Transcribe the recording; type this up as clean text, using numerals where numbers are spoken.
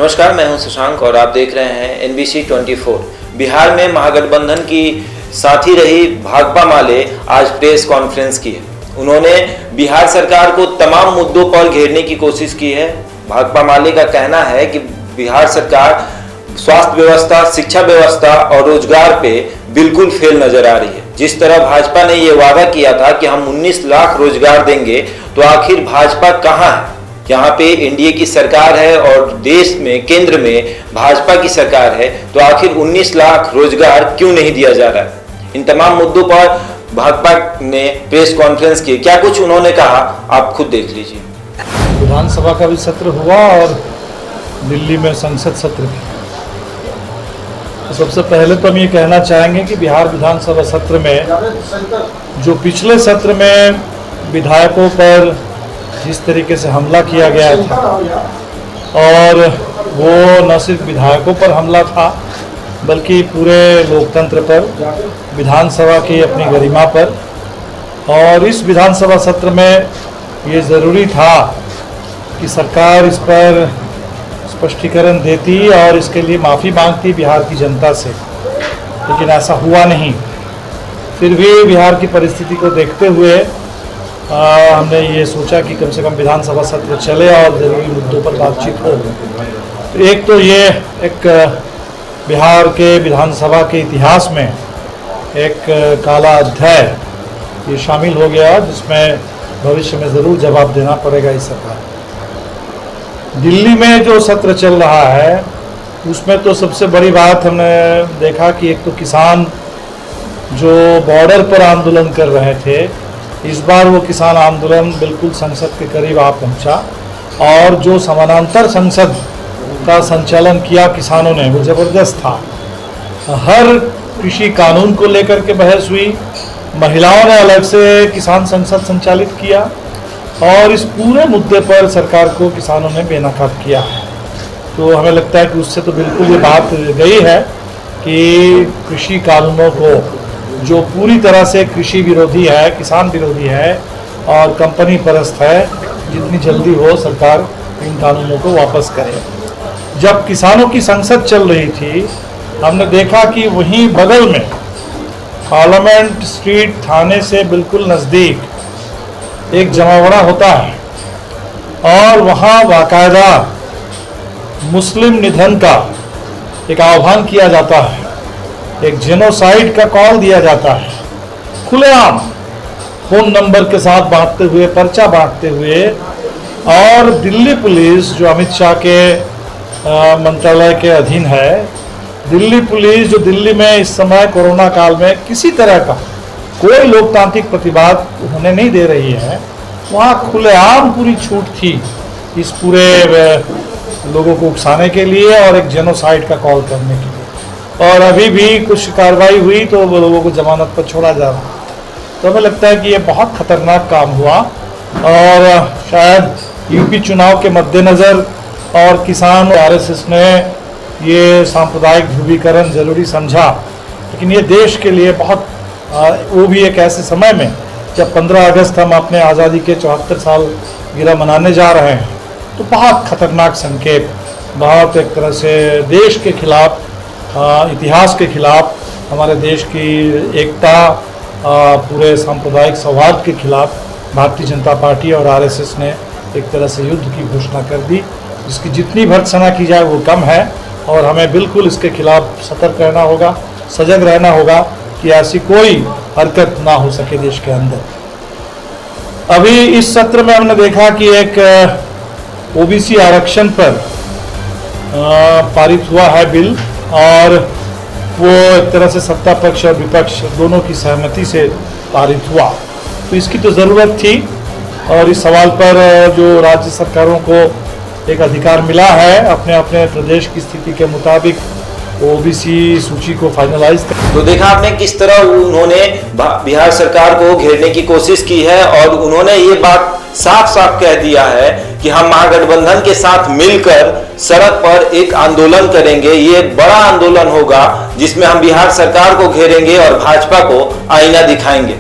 नमस्कार, मैं हूं शशांक और आप देख रहे हैं NBC 24। बिहार में महागठबंधन की साथी रही भाकपा माले आज प्रेस कॉन्फ्रेंस की है। उन्होंने बिहार सरकार को तमाम मुद्दों पर घेरने की कोशिश की है। भाकपा माले का कहना है कि बिहार सरकार स्वास्थ्य व्यवस्था, शिक्षा व्यवस्था और रोजगार पे बिल्कुल फेल नजर आ रही है। जिस तरह भाजपा ने ये वादा किया था कि हम 19 लाख रोजगार देंगे, तो आखिर भाजपा कहाँ है? यहाँ पे एनडीए की सरकार है और देश में केंद्र में भाजपा की सरकार है, तो आखिर 19 लाख रोजगार क्यों नहीं दिया जा रहा है? इन तमाम मुद्दों पर भाजपा ने प्रेस कॉन्फ्रेंस की। क्या कुछ उन्होंने कहा, आप खुद देख लीजिए। विधानसभा का भी सत्र हुआ और दिल्ली में संसद सत्र भी। तो सबसे पहले तो हम ये कहना चाहेंगे कि बिहार विधानसभा सत्र में जो पिछले सत्र में विधायकों पर जिस तरीके से हमला किया गया था, और वो न सिर्फ विधायकों पर हमला था बल्कि पूरे लोकतंत्र पर, विधानसभा की अपनी गरिमा पर, और इस विधानसभा सत्र में ये ज़रूरी था कि सरकार इस पर स्पष्टीकरण देती और इसके लिए माफ़ी मांगती बिहार की जनता से, लेकिन ऐसा हुआ नहीं। फिर भी बिहार की परिस्थिति को देखते हुए हमने ये सोचा कि कम से कम विधानसभा सत्र चले और ज़रूरी मुद्दों पर बातचीत हो। तो एक तो ये एक बिहार के विधानसभा के इतिहास में एक काला अध्याय ये शामिल हो गया, जिसमें भविष्य में ज़रूर जवाब देना पड़ेगा इस सरकार। दिल्ली में जो सत्र चल रहा है उसमें तो सबसे बड़ी बात हमने देखा कि एक तो किसान जो बॉर्डर पर आंदोलन कर रहे थे, इस बार वो किसान आंदोलन बिल्कुल संसद के करीब आ पहुंचा, और जो समानांतर संसद का संचालन किया किसानों ने वो ज़बरदस्त था। हर कृषि कानून को लेकर के बहस हुई, महिलाओं ने अलग से किसान संसद संचालित किया, और इस पूरे मुद्दे पर सरकार को किसानों ने बेनकाब किया है। तो हमें लगता है कि उससे तो बिल्कुल ये बात गई है कि कृषि कानूनों को, जो पूरी तरह से कृषि विरोधी है, किसान विरोधी है और कंपनी परस्त है, जितनी जल्दी हो सरकार इन कानूनों को वापस करे। जब किसानों की संसद चल रही थी, हमने देखा कि वहीं बगल में पार्लियामेंट स्ट्रीट थाने से बिल्कुल नज़दीक एक जमावड़ा होता है, और वहाँ बाकायदा मुस्लिम निधन का एक आह्वान किया जाता है, एक जेनोसाइड का कॉल दिया जाता है, खुलेआम फ़ोन नंबर के साथ बांटते हुए, पर्चा बांटते हुए। और दिल्ली पुलिस जो अमित शाह के मंत्रालय के अधीन है, दिल्ली पुलिस जो दिल्ली में इस समय कोरोना काल में किसी तरह का कोई लोकतांत्रिक प्रतिवाद होने नहीं दे रही है, वहाँ खुलेआम पूरी छूट थी इस पूरे लोगों को उकसाने के लिए और एक जेनोसाइड का कॉल करने के लिए। और अभी भी कुछ कार्रवाई हुई तो वो लोगों को जमानत पर छोड़ा जा रहा। तो हमें लगता है कि ये बहुत खतरनाक काम हुआ, और शायद यूपी चुनाव के मद्देनज़र और किसान आरएसएस ने ये सांप्रदायिक ध्रुवीकरण ज़रूरी समझा, लेकिन ये देश के लिए बहुत वो भी एक ऐसे समय में जब 15 अगस्त हम अपने आज़ादी के 74 साल गिरह मनाने जा रहे हैं, तो बहुत खतरनाक संकेत, बहुत एक तरह से देश के खिलाफ, इतिहास के खिलाफ, हमारे देश की एकता, पूरे सांप्रदायिक सौहार्द के खिलाफ भारतीय जनता पार्टी और आरएसएस ने एक तरह से युद्ध की घोषणा कर दी, जिसकी जितनी भर्त्सना की जाए वो कम है, और हमें बिल्कुल इसके खिलाफ सतर्क रहना होगा, सजग रहना होगा कि ऐसी कोई हरकत ना हो सके देश के अंदर। अभी इस सत्र में हमने देखा कि एक ओबीसी आरक्षण पर पारित हुआ है बिल, और वो एक तरह से सत्ता पक्ष और विपक्ष दोनों की सहमति से पारित हुआ। तो इसकी तो ज़रूरत थी, और इस सवाल पर जो राज्य सरकारों को एक अधिकार मिला है अपने अपने प्रदेश की स्थिति के मुताबिक ओबीसी सूची को फाइनलाइज कर। तो देखा आपने किस तरह उन्होंने बिहार सरकार को घेरने की कोशिश की है, और उन्होंने ये बात साफ साफ कह दिया है कि हम महागठबंधन के साथ मिलकर सड़क पर एक आंदोलन करेंगे। ये बड़ा आंदोलन होगा जिसमें हम बिहार सरकार को घेरेंगे और भाजपा को आईना दिखाएंगे।